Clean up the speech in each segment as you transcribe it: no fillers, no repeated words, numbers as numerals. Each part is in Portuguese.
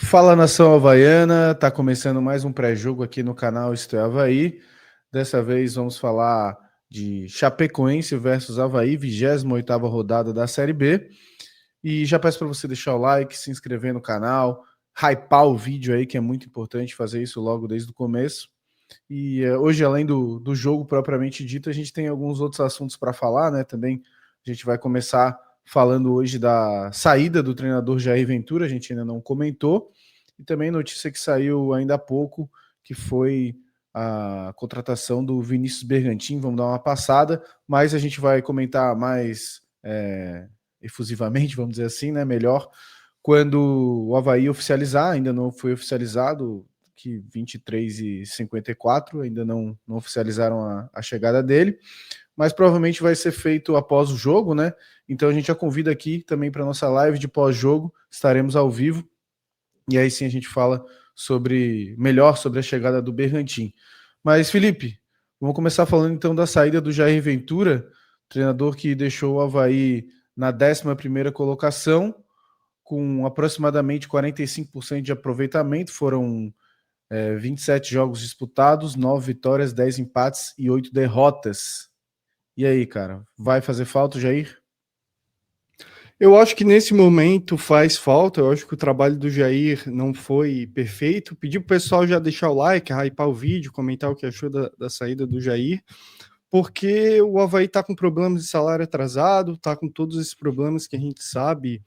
Fala, nação havaiana, tá começando mais um pré-jogo aqui no canal Isto é Avaí. Dessa vez vamos falar de Chapecoense versus Avaí, 28ª rodada da Série B. E já peço para você deixar o like, se inscrever no canal, hypar o vídeo aí, que é muito importante fazer isso logo desde o começo. E hoje, além do jogo propriamente dito, a gente tem alguns outros assuntos para falar, né? Também a gente vai começar falando hoje da saída do treinador Jair Ventura, a gente ainda não comentou, e também notícia que saiu ainda há pouco, que foi a contratação do Vinícius Bergantin. Vamos dar uma passada, mas a gente vai comentar mais efusivamente, vamos dizer assim, né? Melhor, quando o Avaí oficializar. Ainda não foi oficializado, que 23h54, ainda não oficializaram a chegada dele, mas provavelmente vai ser feito após o jogo, né? Então a gente já convida aqui também para nossa live de pós-jogo, estaremos ao vivo, e aí sim a gente fala melhor sobre a chegada do Bergantin. Mas, Felipe, vamos começar falando então da saída do Jair Ventura, treinador que deixou o Avaí na 11ª colocação, com aproximadamente 45% de aproveitamento. Foram 27 jogos disputados, 9 vitórias, 10 empates e 8 derrotas. E aí, cara, vai fazer falta o Jair? Eu acho que nesse momento faz falta. Eu acho que o trabalho do Jair não foi perfeito. Pedi pro pessoal já deixar o like, hypar o vídeo, comentar o que achou da saída do Jair, porque o Avaí tá com problemas de salário atrasado, tá com todos esses problemas que a gente sabe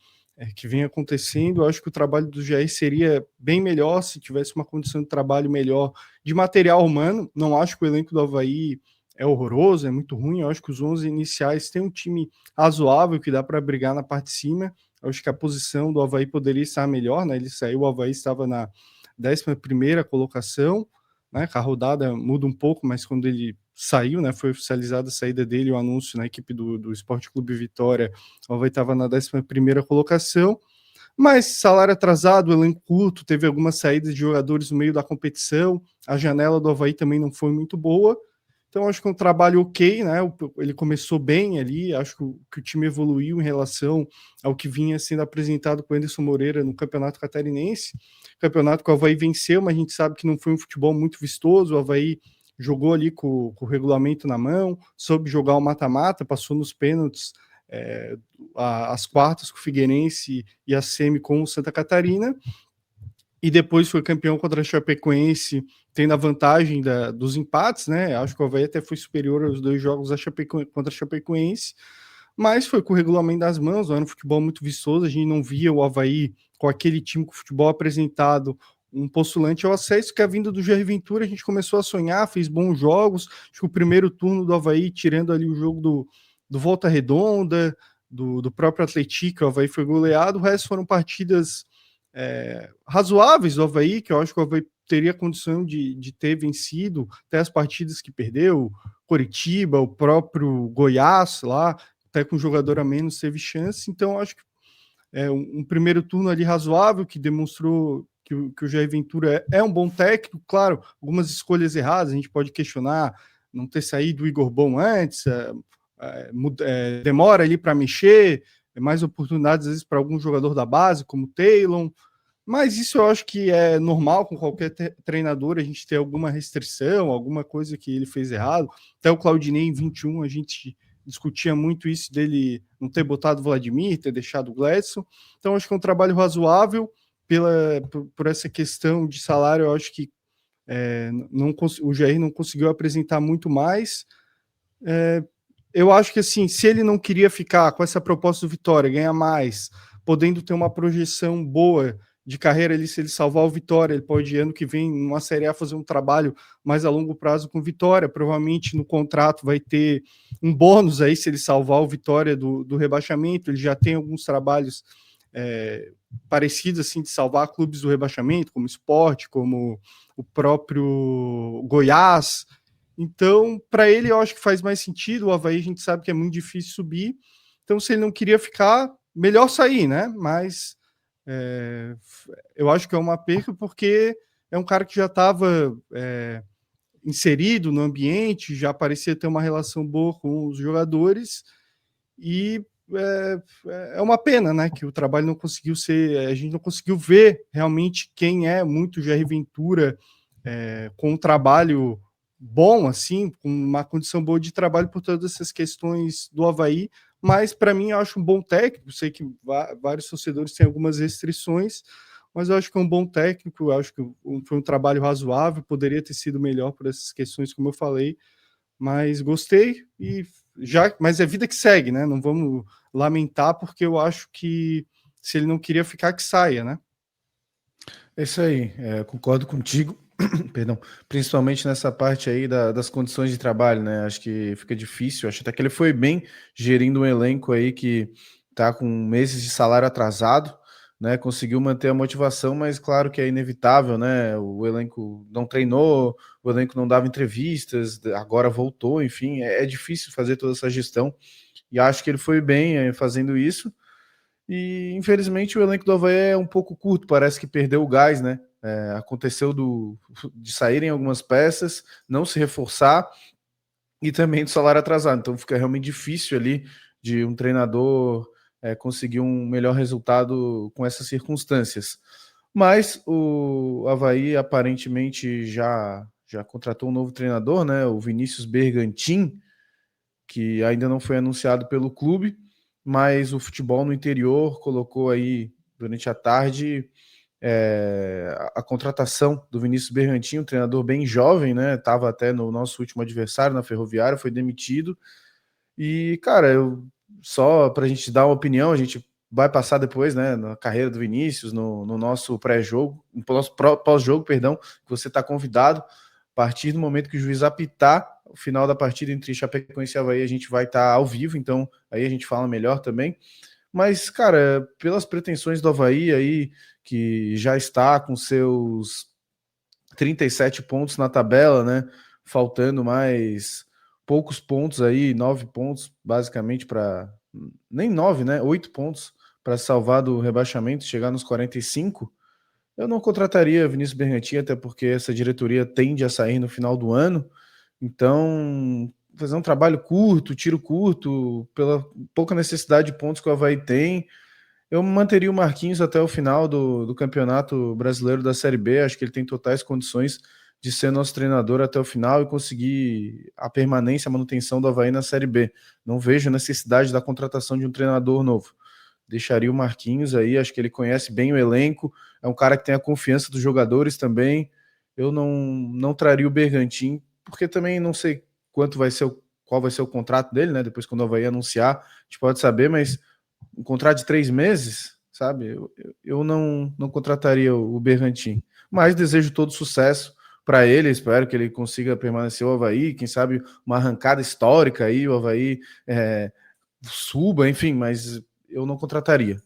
que vem acontecendo. Eu acho que o trabalho do Jair seria bem melhor se tivesse uma condição de trabalho melhor de material humano. Não acho que o elenco do Avaí é horroroso, é muito ruim. Eu acho que os 11 iniciais têm um time razoável que dá para brigar na parte de cima. Eu acho que a posição do Avaí poderia estar melhor, né? Ele saiu, o Avaí estava na 11ª colocação, né? A rodada muda um pouco, mas quando ele saiu, né? Foi oficializada a saída dele, o anúncio na equipe do Esporte Clube Vitória, o Avaí estava na 11ª colocação. Mas salário atrasado, elenco curto, teve algumas saídas de jogadores no meio da competição, a janela do Avaí também não foi muito boa. Então, acho que é um trabalho ok, né? Ele começou bem ali, acho que o time evoluiu em relação ao que vinha sendo apresentado com o Anderson Moreira no Campeonato Catarinense. Campeonato que o Avaí venceu, mas a gente sabe que não foi um futebol muito vistoso. O Avaí jogou ali com o regulamento na mão, soube jogar o mata-mata, passou nos pênaltis, as quartas com o Figueirense e a semi com o Santa Catarina, e depois foi campeão contra a Chapecoense, tendo a vantagem dos empates, né? Acho que o Avaí até foi superior aos 2 jogos contra a Chapecoense, mas foi com o regulamento das mãos. Era um futebol muito vistoso, a gente não via o Avaí com aquele time com o futebol apresentado, um postulante ao acesso, que a vinda do Jair Ventura a gente começou a sonhar, fez bons jogos. Acho que o primeiro turno do Avaí, tirando ali o jogo do Volta Redonda, do próprio Atlético, o Avaí foi goleado, o resto foram partidas razoáveis do Avaí, que eu acho que o Avaí teria condição de ter vencido até as partidas que perdeu, Coritiba, o próprio Goiás lá, até com um jogador a menos teve chance. Então acho que um primeiro turno ali razoável, que demonstrou que o Jair Ventura é um bom técnico. Claro, algumas escolhas erradas, a gente pode questionar não ter saído o Igor Bom antes, demora ali para mexer, mais oportunidades às vezes para algum jogador da base, como o Taylor. Mas isso eu acho que é normal com qualquer treinador, a gente ter alguma restrição, alguma coisa que ele fez errado. Até o Claudinei em 21, a gente discutia muito isso dele não ter botado o Vladimir, ter deixado o Gladson. Então acho que é um trabalho razoável por essa questão de salário. Eu acho que o Jair não conseguiu apresentar muito mais. Eu acho que assim, se ele não queria ficar com essa proposta do Vitória, ganhar mais, podendo ter uma projeção boa de carreira ali, se ele salvar o Vitória, ele pode ano que vem numa Série A fazer um trabalho mais a longo prazo com Vitória. Provavelmente no contrato vai ter um bônus aí se ele salvar o Vitória do rebaixamento. Ele já tem alguns trabalhos parecidos assim de salvar clubes do rebaixamento, como Sport, como o próprio Goiás. Então, para ele, eu acho que faz mais sentido. O Avaí a gente sabe que é muito difícil subir. Então, se ele não queria ficar, melhor sair, né? Mas eu acho que é uma perca, porque é um cara que já estava inserido no ambiente, já parecia ter uma relação boa com os jogadores, e é uma pena, né, que o trabalho não conseguiu ser, a gente não conseguiu ver realmente quem é muito Jair Ventura, com um trabalho bom, assim, com uma condição boa de trabalho por todas essas questões do Avaí, mas para mim eu acho um bom técnico, sei que vários torcedores têm algumas restrições, mas eu acho que é um bom técnico, eu acho que foi um trabalho razoável, poderia ter sido melhor por essas questões, como eu falei, mas gostei mas é vida que segue, né? Não vamos lamentar, porque eu acho que se ele não queria ficar, que saia, né? É isso aí, concordo contigo, perdão, principalmente nessa parte aí das condições de trabalho, né? Acho que fica difícil. Acho até que ele foi bem gerindo um elenco aí que tá com meses de salário atrasado, né? Conseguiu manter a motivação, mas claro que é inevitável, né? O elenco não treinou, o elenco não dava entrevistas, agora voltou, enfim, é difícil fazer toda essa gestão. E acho que ele foi bem fazendo isso. E infelizmente o elenco do Avaí é um pouco curto, parece que perdeu o gás, né? Aconteceu de saírem algumas peças, não se reforçar e também do salário atrasado. Então fica realmente difícil ali de um treinador conseguir um melhor resultado com essas circunstâncias. Mas o Avaí aparentemente já contratou um novo treinador, né? O Vinícius Bergantin, que ainda não foi anunciado pelo clube, mas o futebol no interior colocou aí durante a tarde a contratação do Vinícius Bergantin, um treinador bem jovem, né? Estava até no nosso último adversário na Ferroviária, foi demitido. E, cara, só para a gente dar uma opinião, a gente vai passar depois, né, na carreira do Vinícius, no nosso pré-jogo, no nosso pós-jogo, perdão, que você está convidado. A partir do momento que o juiz apitar o final da partida entre Chapecoense e Avaí, a gente vai estar ao vivo, então aí a gente fala melhor também. Mas, cara, pelas pretensões do Avaí aí, que já está com seus 37 pontos na tabela, né? Faltando mais poucos pontos aí, 9 pontos, basicamente, para. Nem 9, né? 8 pontos para salvar do rebaixamento, chegar nos 45. Eu não contrataria Vinícius Bergantin, até porque essa diretoria tende a sair no final do ano. Então, fazer um trabalho curto, tiro curto, pela pouca necessidade de pontos que o Avaí tem, eu manteria o Marquinhos até o final do Campeonato Brasileiro da Série B. Acho que ele tem totais condições de ser nosso treinador até o final e conseguir a permanência, a manutenção do Avaí na Série B. Não vejo necessidade da contratação de um treinador novo. Deixaria o Marquinhos aí, acho que ele conhece bem o elenco, é um cara que tem a confiança dos jogadores também. Eu não traria o Bergantin, porque também não sei qual vai ser o contrato dele, né? Depois, quando o Avaí anunciar, a gente pode saber, mas um contrato de 3 meses, sabe? Eu não contrataria o Bergantin. Mas desejo todo sucesso para ele, espero que ele consiga permanecer o Avaí, quem sabe uma arrancada histórica aí, o Avaí suba, enfim, mas eu não contrataria.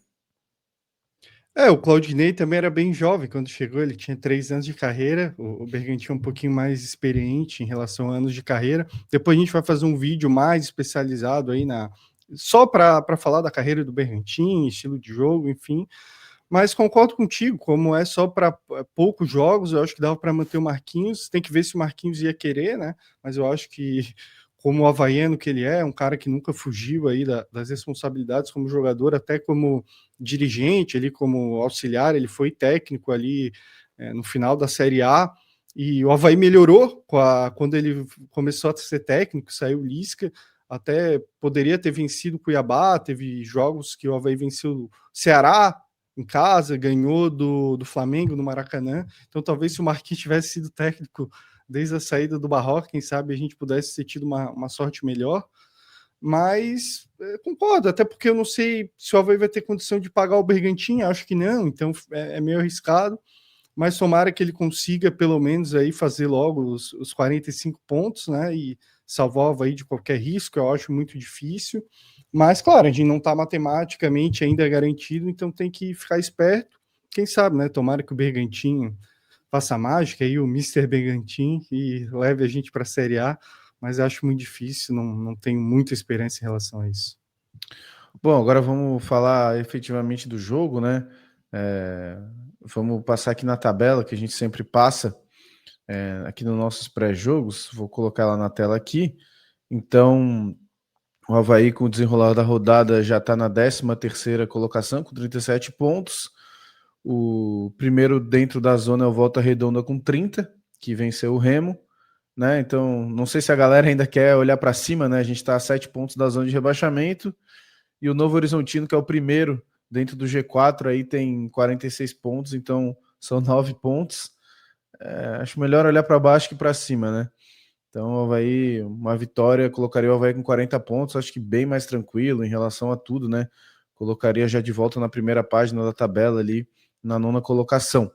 O Claudinei também era bem jovem quando chegou, ele tinha 3 anos de carreira, o Bergantin é um pouquinho mais experiente em relação a anos de carreira. Depois a gente vai fazer um vídeo mais especializado aí só para falar da carreira do Bergantin, estilo de jogo, enfim. Mas concordo contigo, como é só para poucos jogos, eu acho que dava para manter o Marquinhos. Tem que ver se o Marquinhos ia querer, né? Mas eu acho que, como o havaiano que ele é um cara que nunca fugiu aí das responsabilidades como jogador, até como dirigente, ali como auxiliar, ele foi técnico ali no final da Série A. E o Avaí melhorou quando ele começou a ser técnico, saiu o Lisca, até poderia ter vencido o Cuiabá, teve jogos que o Avaí venceu o Ceará em casa, ganhou do Flamengo no Maracanã. Então, talvez se o Marquinhos tivesse sido técnico desde a saída do Barroca, quem sabe a gente pudesse ter tido uma sorte melhor. Mas concordo, até porque eu não sei se o Avaí vai ter condição de pagar o Bergantin, acho que não, então é meio arriscado. Mas tomara que ele consiga pelo menos aí fazer logo os 45 pontos, né? E salvar o Avaí de qualquer risco, eu acho muito difícil. Mas, claro, a gente não está matematicamente ainda garantido, então tem que ficar esperto. Quem sabe, né? Tomara que o Bergantin faça a mágica aí, o Mister Bergantin, e leve a gente para a Série A, mas acho muito difícil, não tenho muita esperança em relação a isso. Bom, agora vamos falar efetivamente do jogo, né? Vamos passar aqui na tabela que a gente sempre passa aqui nos nossos pré-jogos. Vou colocar ela na tela aqui. Então, O Avaí, com o desenrolar da rodada, já está na 13ª colocação, com 37 pontos. O primeiro dentro da zona é o Volta Redonda com 30, que venceu o Remo. Né? Então, não sei se a galera ainda quer olhar para cima, né? A gente está a 7 pontos da zona de rebaixamento. E o Novo Horizontino, que é o primeiro dentro do G4, aí tem 46 pontos, então são 9 pontos. Acho melhor olhar para baixo que para cima, né? Então, o Avaí, uma vitória, colocaria o Avaí com 40 pontos, acho que bem mais tranquilo em relação a tudo, né? Colocaria já de volta na primeira página da tabela ali, na 9ª colocação.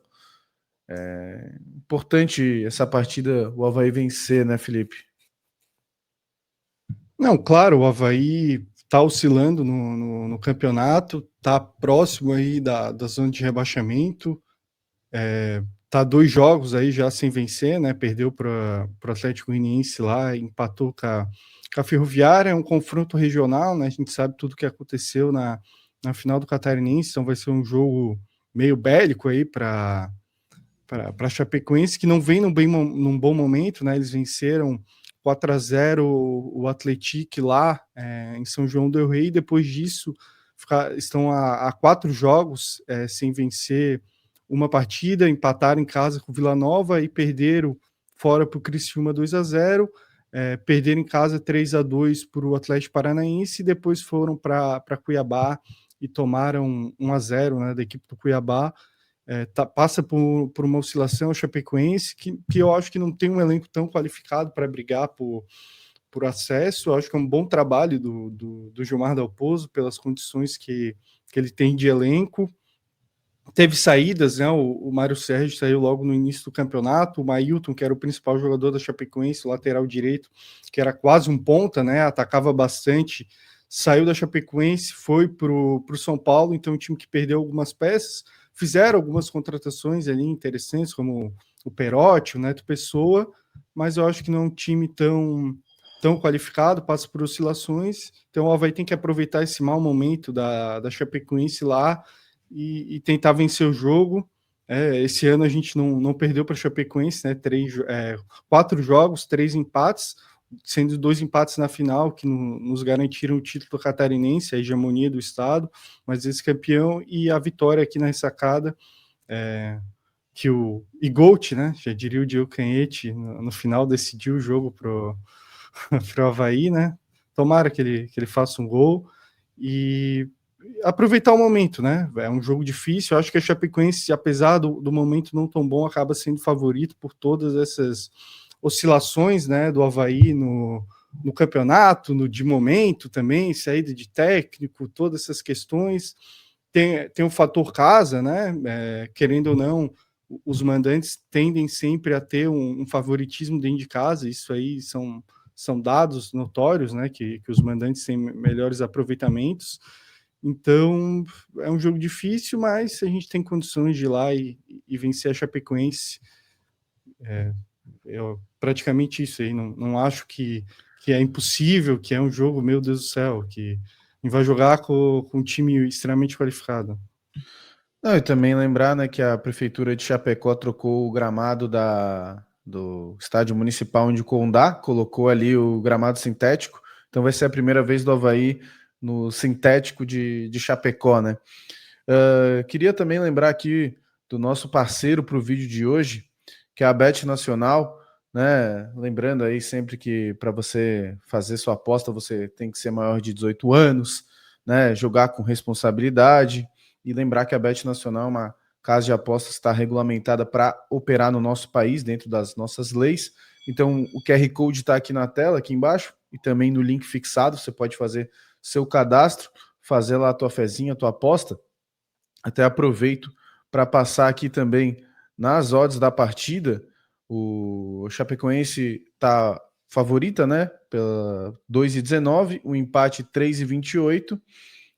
Importante essa partida, o Avaí vencer, né, Felipe? Não, claro, o Avaí está oscilando no campeonato, está próximo aí da zona de rebaixamento, tá 2 jogos aí já sem vencer, né? Perdeu para o Atlético Goianiense lá, empatou com a Ferroviária, é um confronto regional, né? A gente sabe tudo que aconteceu na final do Catarinense, então vai ser um jogo meio bélico aí para Chapecoense, que não vem num bom momento, né? Eles venceram 4-0 o Atlético lá em São João del Rei, depois disso estão a 4 jogos sem vencer uma partida, empataram em casa com o Vila Nova e perderam fora para o Criciúma 2-0, perderam em casa 3-2 para o Atlético Paranaense e depois foram para Cuiabá e tomaram 1-0, né, da equipe do Cuiabá. Passa por uma oscilação a Chapecoense, que eu acho que não tem um elenco tão qualificado para brigar por acesso. Eu acho que é um bom trabalho do Gilmar Dalpozo pelas condições que ele tem de elenco. Teve saídas, né? O Mário Sérgio saiu logo no início do campeonato, o Mailton, que era o principal jogador da Chapecoense, o lateral direito, que era quase um ponta, né? Atacava bastante, saiu da Chapecoense, foi para o São Paulo, então um time que perdeu algumas peças. Fizeram algumas contratações ali interessantes, como o Perotti, o Neto Pessoa, mas eu acho que não é um time tão qualificado, passa por oscilações, então o Avaí tem que aproveitar esse mau momento da Chapecoense lá e tentar vencer o jogo. Esse ano a gente não perdeu para a Chapecoense, né? 4 jogos, 3 empates, sendo 2 empates na final, que nos garantiram o título catarinense, a hegemonia do estado, mas esse campeão e a vitória aqui na ressacada, que o Igout, né? Já diria o Diego Canhete, no final decidiu o jogo pro Avaí, né? Tomara que ele faça um gol e aproveitar o momento, né? É um jogo difícil. Eu acho que a Chapecoense, apesar do momento não tão bom, acaba sendo favorito por todas essas oscilações, né? Do Avaí no campeonato, de momento também, saída de técnico, todas essas questões. Tem o fator casa, né? Querendo ou não, os mandantes tendem sempre a ter um favoritismo dentro de casa. Isso aí são dados notórios, né? Que os mandantes têm melhores aproveitamentos. Então, é um jogo difícil, mas a gente tem condições de ir lá e vencer a Chapecoense. Praticamente isso aí. Não acho que é impossível, que é um jogo, meu Deus do céu, que a gente vai jogar com um time extremamente qualificado. Não, e também lembrar, né, que a Prefeitura de Chapecó trocou o gramado do Estádio Municipal de Condá, colocou ali o gramado sintético, então vai ser a primeira vez do Avaí no sintético de Chapecó, né? Queria também lembrar aqui do nosso parceiro para o vídeo de hoje, que é a Bet Nacional, né? Lembrando aí sempre que para você fazer sua aposta você tem que ser maior de 18 anos, né? Jogar com responsabilidade e lembrar que a Bet Nacional é uma casa de apostas que está regulamentada para operar no nosso país dentro das nossas leis. Então o QR Code está aqui na tela, aqui embaixo, e também no link fixado. Você pode fazer seu cadastro, fazer lá a tua fezinha, a tua aposta. Até aproveito para passar aqui também nas odds da partida. O Chapecoense está favorita, né? Pela 2,19, o empate 3,28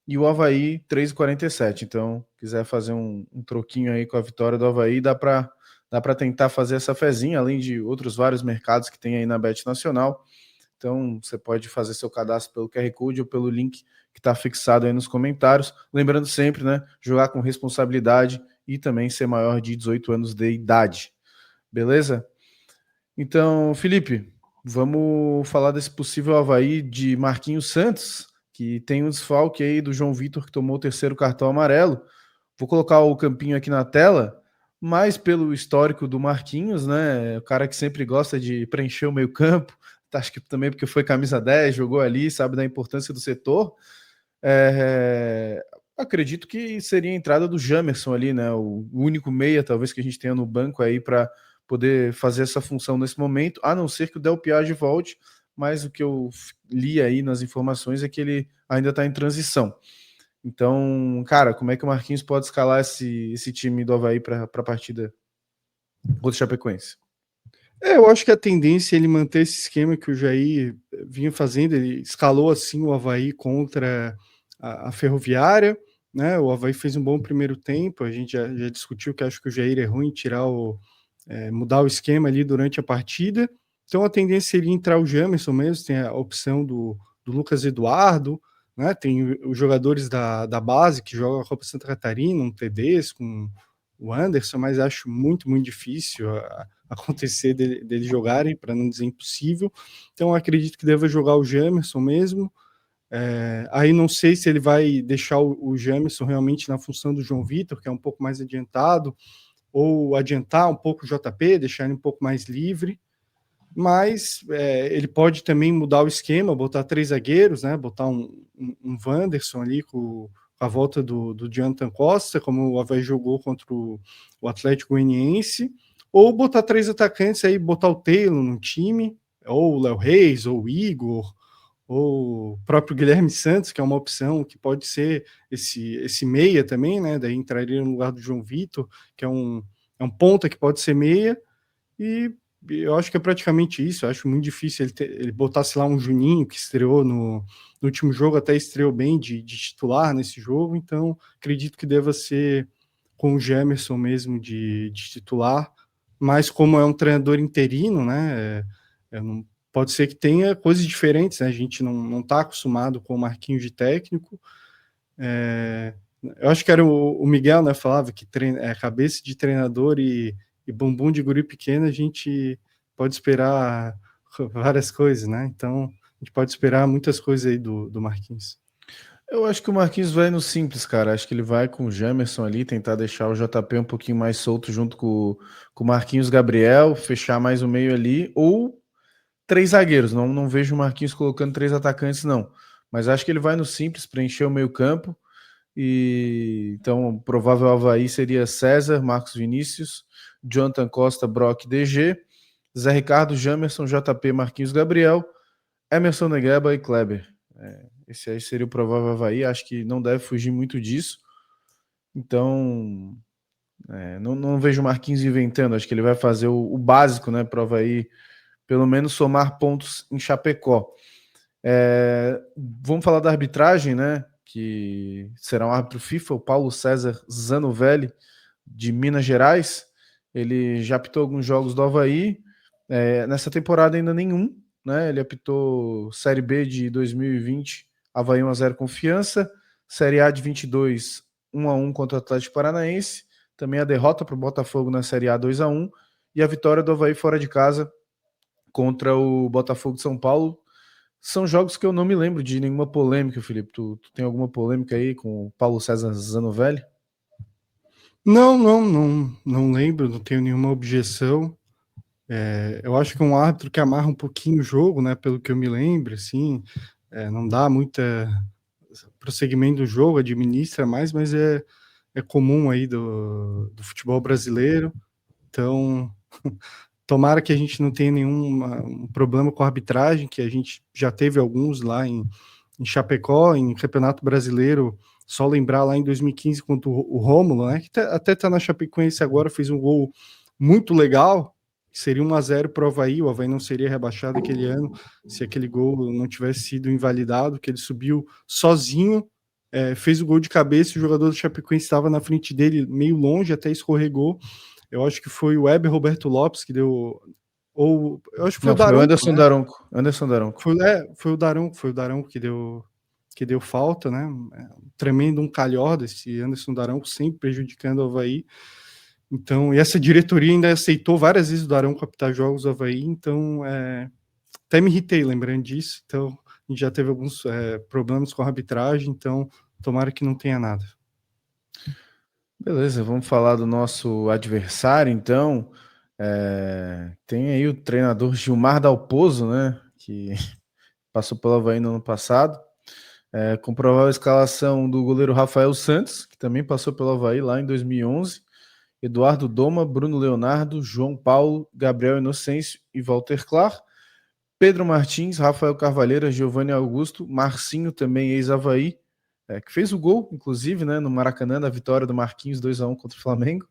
e o Avaí 3,47. Então, quiser fazer um troquinho aí com a vitória do Avaí, dá para tentar fazer essa fezinha, além de outros vários mercados que tem aí na Bet Nacional. Então, você pode fazer seu cadastro pelo QR Code ou pelo link que está fixado aí nos comentários. Lembrando sempre, né, jogar com responsabilidade e também ser maior de 18 anos de idade. Beleza? Então, Felipe, Vamos falar desse possível Avaí de Marquinhos Santos, que tem um desfalque aí do João Vitor, que tomou o terceiro cartão amarelo. Vou colocar o campinho aqui na tela, mais pelo histórico do Marquinhos, né? O cara que sempre gosta de preencher o meio-campo, acho que também porque foi camisa 10, jogou ali, sabe da importância do setor. É, acredito que seria a entrada do Jamerson ali, né? O único meia, talvez, que a gente tenha no banco aí para poder fazer essa função nesse momento, a não ser que o Del Piage volte, mas o que eu li aí nas informações é que ele ainda está em transição. Então, cara, como é que o Marquinhos pode escalar esse time do Avaí para a partida contra o Chapecoense? Eu acho que a tendência é ele manter esse esquema que o Jair vinha fazendo. Ele escalou assim o Avaí contra a Ferroviária, né? O Avaí fez um bom primeiro tempo. A gente já discutiu que acho que o Jair é ruim tirar mudar o esquema ali durante a partida. Então a tendência seria entrar o Jamerson mesmo, tem a opção do Lucas Eduardo, né? Tem os jogadores da base que jogam a Copa Santa Catarina, um Tedesco, o Anderson, mas acho muito, muito difícil acontecer deles jogarem, para não dizer impossível. Então acredito que deva jogar o Jamerson mesmo. Aí não sei se ele vai deixar o Jamerson realmente na função do João Vitor, que é um pouco mais adiantado, ou adiantar um pouco o JP, deixar ele um pouco mais livre, mas ele pode também mudar o esquema, botar 3 zagueiros, né? Botar um Wanderson ali com a volta do Jonathan Costa, como o Avaí jogou contra o Atlético Goianiense, ou botar 3 atacantes aí, botar o Taylor no time, ou o Léo Reis, ou o Igor, ou o próprio Guilherme Santos, que é uma opção que pode ser esse meia também, né? Daí entraria no lugar do João Vitor, que é um ponta que pode ser meia, e eu acho que é praticamente isso. Eu acho muito difícil ele botasse lá um Juninho, que estreou no último jogo, até estreou bem de titular nesse jogo, então acredito que deva ser com o Jamerson mesmo de titular, mas como é um treinador interino, né, não, pode ser que tenha coisas diferentes, né? A gente não está acostumado com o Marquinhos de técnico. Eu acho que era o Miguel, né, falava que cabeça de treinador e bumbum de guri pequeno, a gente pode esperar várias coisas, né? Então, a gente pode esperar muitas coisas aí do Marquinhos. Eu acho que o Marquinhos vai no simples, cara. Acho que ele vai com o Jamerson ali, tentar deixar o JP um pouquinho mais solto junto com o Marquinhos Gabriel, fechar mais o meio ali, ou 3 zagueiros. Não vejo o Marquinhos colocando 3 atacantes, não. Mas acho que ele vai no simples, preencher o meio campo. E então, o provável Avaí seria César, Marcos Vinícius, Jonathan Costa, Brock, DG, Zé Ricardo, Jamerson, JP, Marquinhos Gabriel, Emerson Negueba e Kleber. Esse aí seria o provável Avaí. Acho que não deve fugir muito disso. Então, não vejo o Marquinhos inventando. Acho que ele vai fazer o básico, né, para o Avaí, pelo menos somar pontos em Chapecó. Vamos falar da arbitragem, né? Que será um árbitro FIFA, o Paulo César Zanovelli, de Minas Gerais. Ele já apitou alguns jogos do Avaí. Nessa temporada ainda nenhum, né? Ele apitou Série B de 2020, Avaí 1-0 Confiança, Série A de 22, 1-1 contra o Atlético Paranaense, também a derrota para o Botafogo na Série A 2-1 e a vitória do Avaí fora de casa contra o Botafogo de São Paulo. São jogos que eu não me lembro de nenhuma polêmica, Felipe. Tu tem alguma polêmica aí com o Paulo César Zanovelli? Não lembro, não tenho nenhuma objeção. Eu acho que é um árbitro que amarra um pouquinho o jogo, né? Pelo que eu me lembro, assim, não dá muita prosseguimento do jogo, administra mais, mas é comum aí do futebol brasileiro. Então, tomara que a gente não tenha nenhum problema com a arbitragem, que a gente já teve alguns lá em Chapecó, em Campeonato Brasileiro. Só lembrar lá em 2015 contra o Rômulo, né, que até está na Chapecoense agora, fez um gol muito legal, seria 1-0 para o Avaí. O Avaí não seria rebaixado aquele ano se aquele gol não tivesse sido invalidado, que ele subiu sozinho, fez o gol de cabeça, o jogador do Chapecoense estava na frente dele, meio longe, até escorregou. Eu acho que foi o Weber Roberto Lopes que deu, ou eu acho que foi Não, o Daronco, foi o Anderson né? Daronco. Anderson Daronco. Foi o Daronco que deu falta, né? Tremendo um calhorda esse Anderson Daronco, sempre prejudicando o Avaí. Então, e essa diretoria ainda aceitou várias vezes o Daronco captar jogos do Avaí, então até me irritei lembrando disso, então a gente já teve alguns problemas com a arbitragem, então tomara que não tenha nada. Beleza, vamos falar do nosso adversário, então. Tem aí o treinador Gilmar Dalpozo, né? Que passou pelo Avaí no ano passado. Com provável escalação do goleiro Rafael Santos, que também passou pelo Avaí lá em 2011. Eduardo Doma, Bruno Leonardo, João Paulo, Gabriel Inocêncio e Walter Clar. Pedro Martins, Rafael Carvalheira, Giovanni Augusto, Marcinho também, ex-Avaí, que fez o gol, inclusive, né, no Maracanã, da vitória do Marquinhos 2-1 contra o Flamengo.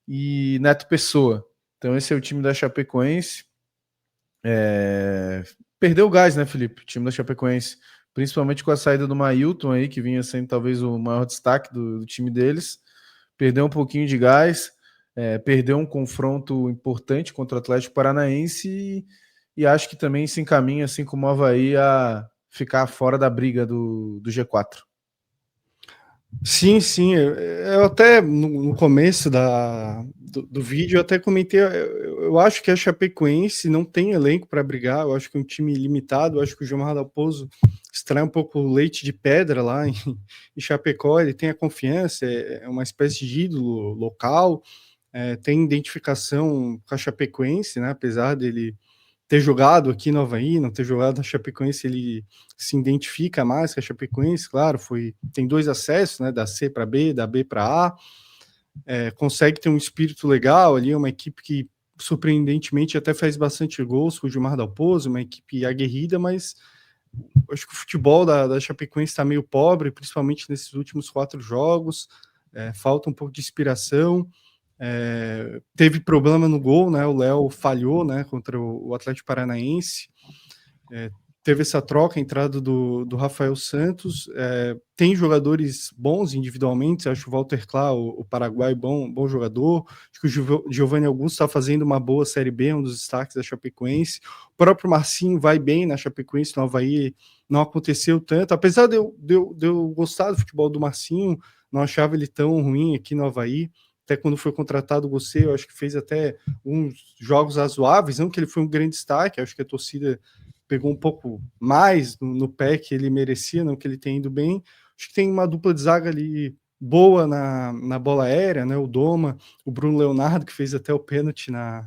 E Neto Pessoa. Então esse é o time da Chapecoense. Perdeu o gás, né, Felipe? O time da Chapecoense, principalmente com a saída do Mailton aí, que vinha sendo talvez o maior destaque do time deles. Perdeu um pouquinho de gás, perdeu um confronto importante contra o Atlético Paranaense e acho que também se encaminha, assim como o Avaí, a ficar fora da briga do G4. Sim, eu até no começo do vídeo eu até comentei, eu acho que a Chapecoense não tem elenco para brigar, eu acho que é um time limitado, eu acho que o Gilmar Dalpozo extrai um pouco o leite de pedra lá em Chapecó, ele tem a confiança, é uma espécie de ídolo local, tem identificação com a Chapecoense, né, apesar dele ter jogado aqui no Avaí, não ter jogado na Chapecoense, ele se identifica mais com a Chapecoense, claro, tem 2 acessos, né, da C para B, da B para A, consegue ter um espírito legal ali, uma equipe que surpreendentemente até faz bastante gols com o Gilmar Dalpozo, uma equipe aguerrida, mas acho que o futebol da Chapecoense está meio pobre, principalmente nesses últimos 4 jogos, falta um pouco de inspiração, teve problema no gol, né? O Léo falhou, né? Contra o Atlético Paranaense. Teve essa troca, a entrada do Rafael Santos. Tem jogadores bons individualmente. Acho o Walter Clar, o Paraguai, bom jogador. Acho que o Giovanni Augusto está fazendo uma boa Série B, um dos destaques da Chapecoense. O próprio Marcinho vai bem na Chapecoense, no Avaí não aconteceu tanto. Apesar de eu gostar do futebol do Marcinho, não achava ele tão ruim aqui no Avaí. Até quando foi contratado o Gostei, eu acho que fez até uns jogos razoáveis, não que ele foi um grande destaque, acho que a torcida pegou um pouco mais no pé que ele merecia, não que ele tenha ido bem. Acho que tem uma dupla de zaga ali boa na bola aérea, né? O Doma, o Bruno Leonardo, que fez até o pênalti na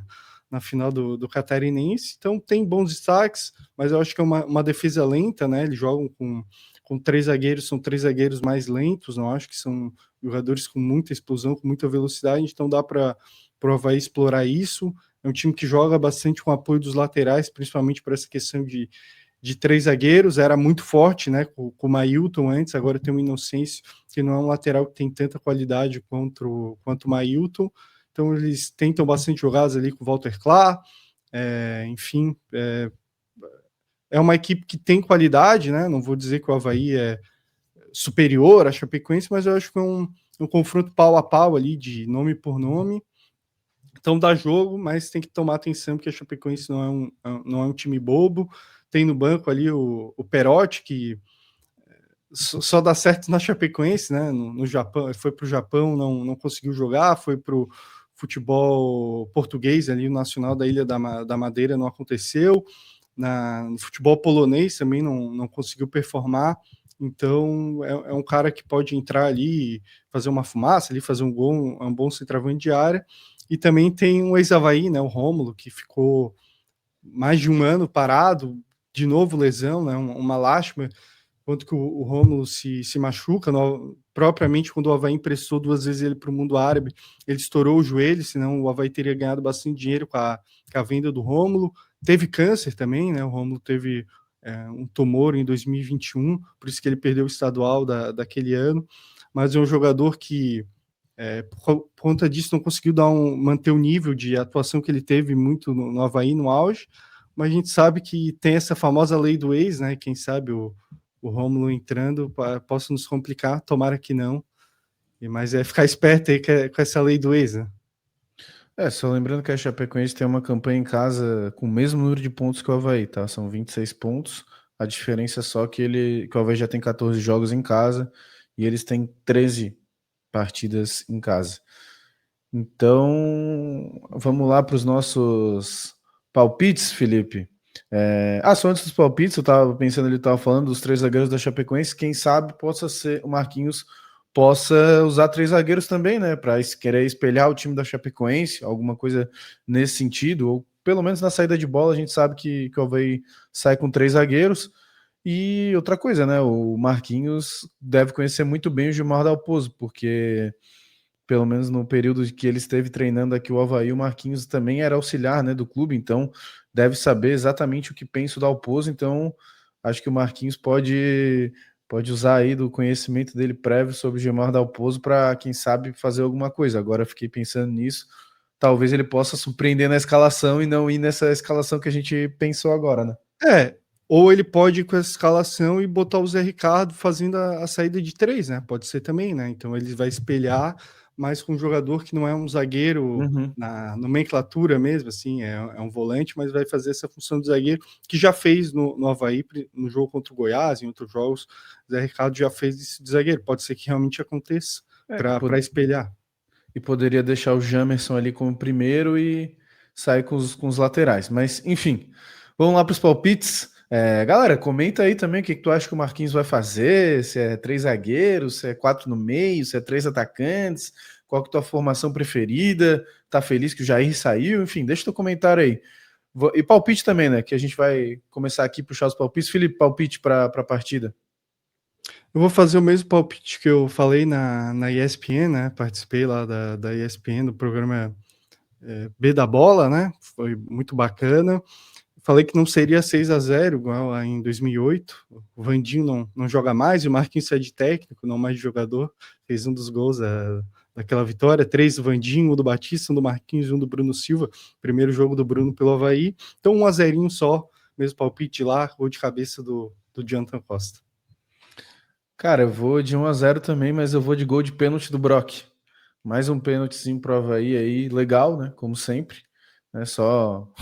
final do Catarinense. Então tem bons destaques, mas eu acho que é uma defesa lenta, né? Eles jogam com 3 zagueiros, são 3 zagueiros mais lentos, não acho que são jogadores com muita explosão, com muita velocidade, então dá para o Avaí explorar isso. É um time que joga bastante com apoio dos laterais, principalmente por essa questão de 3 zagueiros, era muito forte, né, com o Mailton antes, agora tem o Inocêncio, que não é um lateral que tem tanta qualidade quanto o Mailton, então eles tentam bastante jogadas ali com o Walter Clar, enfim, é uma equipe que tem qualidade, né, não vou dizer que o Avaí é superior à Chapecoense, mas eu acho que é um confronto pau a pau ali, de nome por nome. Então dá jogo, mas tem que tomar atenção, porque a Chapecoense não é um time bobo. Tem no banco ali o Perotti, que só dá certo na Chapecoense, né? No Japão, foi para o Japão, não conseguiu jogar, foi para o futebol português ali, o Nacional da Ilha da Madeira não aconteceu. No futebol polonês também não conseguiu performar. Então é um cara que pode entrar ali e fazer uma fumaça, ali, fazer um gol, é um bom centroavante de área. E também tem um ex-Avaí, né, o Rômulo, que ficou mais de um ano parado, de novo lesão, né, uma lástima, quanto que o Rômulo se machuca, propriamente quando o Avaí emprestou 2 vezes ele para o mundo árabe, ele estourou o joelho, senão o Avaí teria ganhado bastante dinheiro com a venda do Rômulo. Teve câncer também, né? O Rômulo teve um tumor em 2021, por isso que ele perdeu o estadual daquele ano, mas é um jogador que por conta disso não conseguiu manter o nível de atuação que ele teve muito no Avaí, no auge, mas a gente sabe que tem essa famosa lei do ex, né? Quem sabe o Rômulo entrando possa nos complicar, tomara que não, mas ficar esperto aí com essa lei do ex, né? Só lembrando que a Chapecoense tem uma campanha em casa com o mesmo número de pontos que o Avaí, tá? São 26 pontos. A diferença é só que o Avaí já tem 14 jogos em casa e eles têm 13 partidas em casa. Então, vamos lá para os nossos palpites, Felipe. Só antes dos palpites, eu tava pensando, ele tava falando dos 3 zagueiros da Chapecoense, quem sabe possa ser o Marquinhos possa usar 3 zagueiros também, né, para querer espelhar o time da Chapecoense, alguma coisa nesse sentido, ou pelo menos na saída de bola a gente sabe que o Avaí sai com 3 zagueiros. E outra coisa, né, o Marquinhos deve conhecer muito bem o Gilmar Dalpozo, porque pelo menos no período que ele esteve treinando aqui o Avaí, o Marquinhos também era auxiliar, né, do clube, então deve saber exatamente o que pensa o Dalpozo, então acho que o Marquinhos pode usar aí do conhecimento dele prévio sobre o Gilmar Dalpozo para, quem sabe, fazer alguma coisa. Agora fiquei pensando nisso, talvez ele possa surpreender na escalação e não ir nessa escalação que a gente pensou agora, né? Ou ele pode ir com essa escalação e botar o Zé Ricardo fazendo a saída de 3, né? Pode ser também, né? Então ele vai espelhar mais com um jogador que não é um zagueiro na nomenclatura mesmo, assim, é um volante, mas vai fazer essa função de zagueiro, que já fez no Avaí, no jogo contra o Goiás, em outros jogos, o Zé Ricardo já fez isso de zagueiro. Pode ser que realmente aconteça para espelhar. E poderia deixar o Jamerson ali como primeiro e sair com os laterais. Mas, enfim, vamos lá para os palpites. Galera, comenta aí também o que tu acha que o Marquinhos vai fazer, se é 3 zagueiros, se é 4 no meio, se é 3 atacantes, qual que é a tua formação preferida, tá feliz que o Jair saiu, enfim, deixa teu comentário aí. E palpite também, né, que a gente vai começar aqui a puxar os palpites. Felipe, palpite para a partida. Eu vou fazer o mesmo palpite que eu falei na ESPN, né? Participei lá da ESPN, do programa B da Bola, né? Foi muito bacana. Falei que não seria 6-0 igual em 2008. O Vandinho não joga mais, e o Marquinhos é de técnico, não mais de jogador. Fez um dos gols daquela vitória. 3 do Vandinho, um do Batista, um do Marquinhos e um do Bruno Silva. Primeiro jogo do Bruno pelo Avaí. Então 1-0 só, mesmo palpite lá, gol de cabeça do Jonathan Costa. Cara, eu vou de 1-0 também, mas eu vou de gol de pênalti do Brock. Mais um pênaltizinho pro Avaí aí, legal, né? Como sempre. Né? Só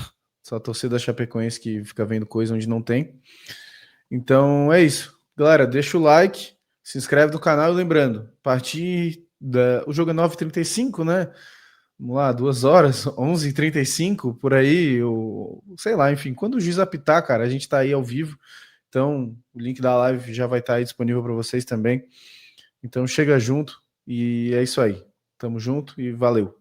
a torcida Chapecoense que fica vendo coisa onde não tem. Então é isso. Galera, deixa o like, se inscreve no canal e lembrando, o jogo é 9h35, né? Vamos lá, 2 horas, 11h35, por aí, sei lá, enfim, quando o juiz apitar, cara, a gente tá aí ao vivo. Então, o link da live já vai estar aí disponível para vocês também. Então, chega junto e é isso aí. Tamo junto e valeu.